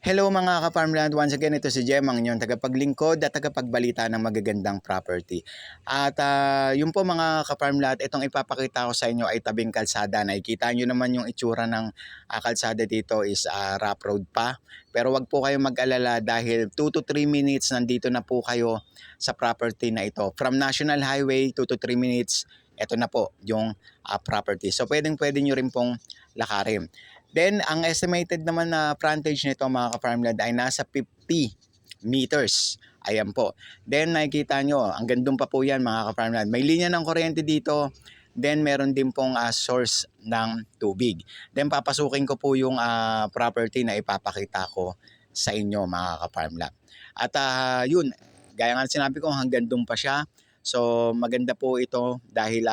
Hello mga ka-farmland, once again ito si Jem, ang inyong tagapaglingkod at tagapagbalita ng magagandang property. At yun po mga ka-farmland, itong ipapakita ko sa inyo ay tabing kalsada. Nakikita nyo naman yung itsura ng kalsada dito is rough road pa. Pero wag po kayong mag-alala dahil 2 to 3 minutes nandito na po kayo sa property na ito. From National Highway, 2 to 3 minutes, ito na po yung property. So pwede nyo rin pong lakarin. Then, ang estimated naman na frontage nito mga ka-farmland ay nasa 50 meters. Ayan po. Then, nakikita nyo, ang gandong pa po yan mga ka-farmland. May linya ng kuryente dito. Then, meron din pong source ng tubig. Then, papasukin ko po yung property na ipapakita ko sa inyo mga ka-farmland. At yun, gaya nga sinabi ko, hanggang doon pa siya. So, maganda po ito dahil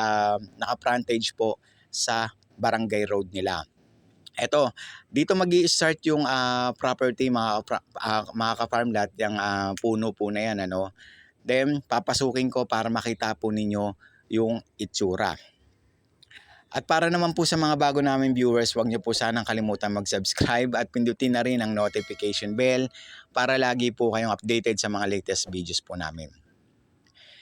naka-frontage po sa barangay road nila. Eto, dito magi-start yung property mga ka-farmland, yung puno po na yan, ano. Then papasukin ko para makita po ninyo yung itsura. At para naman po sa mga bago naming viewers, huwag niyo po sanang kalimutan mag-subscribe at pindutin na rin ang notification bell para lagi po kayong updated sa mga latest videos po namin.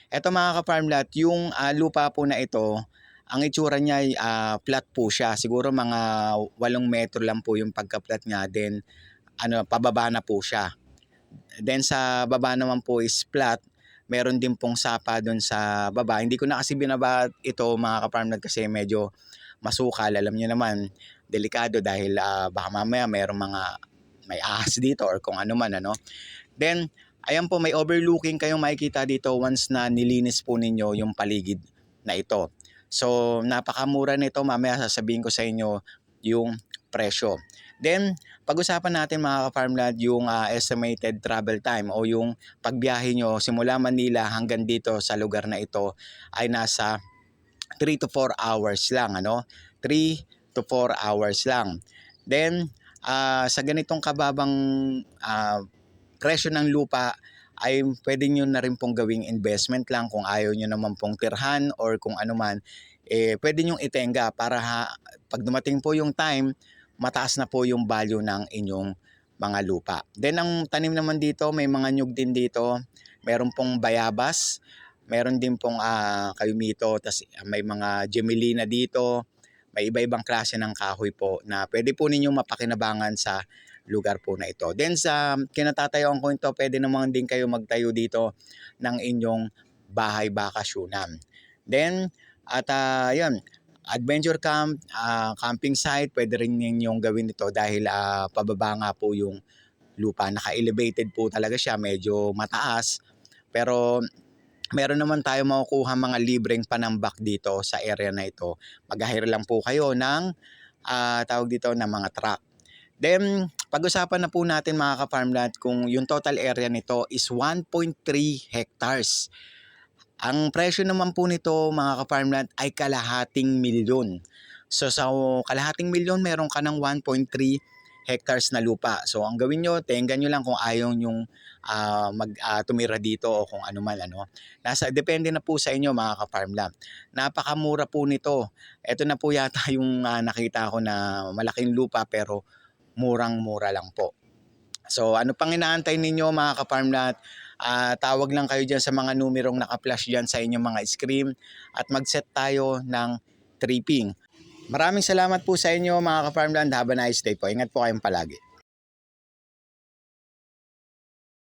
Eto mga ka-farmland, yung lupa po na ito, ang itsura niya ay flat po siya. Siguro mga 8 metro lang po yung pagka-flat niya. Then pababa na po siya. Then sa baba naman po is flat. Meron din pong sapa doon sa baba. Hindi ko na kasi binaba ito mga ka-farmland kasi medyo masukal. Alam niyo naman, delikado dahil baka mamaya may ahas dito or kung ano man, ano. Then ayan po, may overlooking kayong makikita dito once na nilinis po ninyo yung paligid na ito. So, napakamura nito. Mamaya sasabihin ko sa inyo yung presyo. Then, pag-usapan natin mga ka-farmland yung estimated travel time o yung pagbiyahe nyo simula Manila hanggang dito sa lugar na ito ay nasa 3 to 4 hours lang, ano? 3 to 4 hours lang. Then, sa ganitong kababang presyo ng lupa ay pwede nyo na rin pong gawing investment lang kung ayaw nyo naman pong tirhan or kung ano man, pwede nyo itenga para pag dumating po yung time, mataas na po yung value ng inyong mga lupa. Then ang tanim naman dito, may mga nyug din dito, meron pong bayabas, meron din pong kayumito, tas may mga gemelina dito, may iba-ibang klase ng kahoy po na pwede po ninyong mapakinabangan sa lugar po na ito. Then sa kinatatayuan ko ito, pwede naman din kayo magtayo dito ng inyong bahay bakasyunan. Then at yun, adventure camp, camping site, pwede rin ninyong gawin ito dahil pababa nga po yung lupa. Naka-elevated po talaga siya, medyo mataas. Pero meron naman tayo makukuha mga libreng panambak dito sa area na ito. Mag-hire lang po kayo ng tawag dito ng mga truck. Then, pag-usapan na po natin mga ka-farmland kung yung total area nito is 1.3 hectares. Ang presyo naman po nito mga ka-farmland ay kalahating milyon. So sa kalahating milyon meron ka ng 1.3 hectares na lupa. So ang gawin nyo, tingnan nyo lang kung ayaw nyong tumira dito o kung ano man, ano. Depende na po sa inyo mga ka-farmland. Napakamura po nito. Ito na po yata yung nakita ko na malaking lupa pero murang-mura lang po. So ano pang inaantay ninyo mga ka-farmland? Tawag lang kayo dyan sa mga numerong naka-flash dyan sa inyong mga screen at mag-set tayo ng tripping. Maraming salamat po sa inyo mga ka-farmland. Have a nice day po. Ingat po kayong palagi.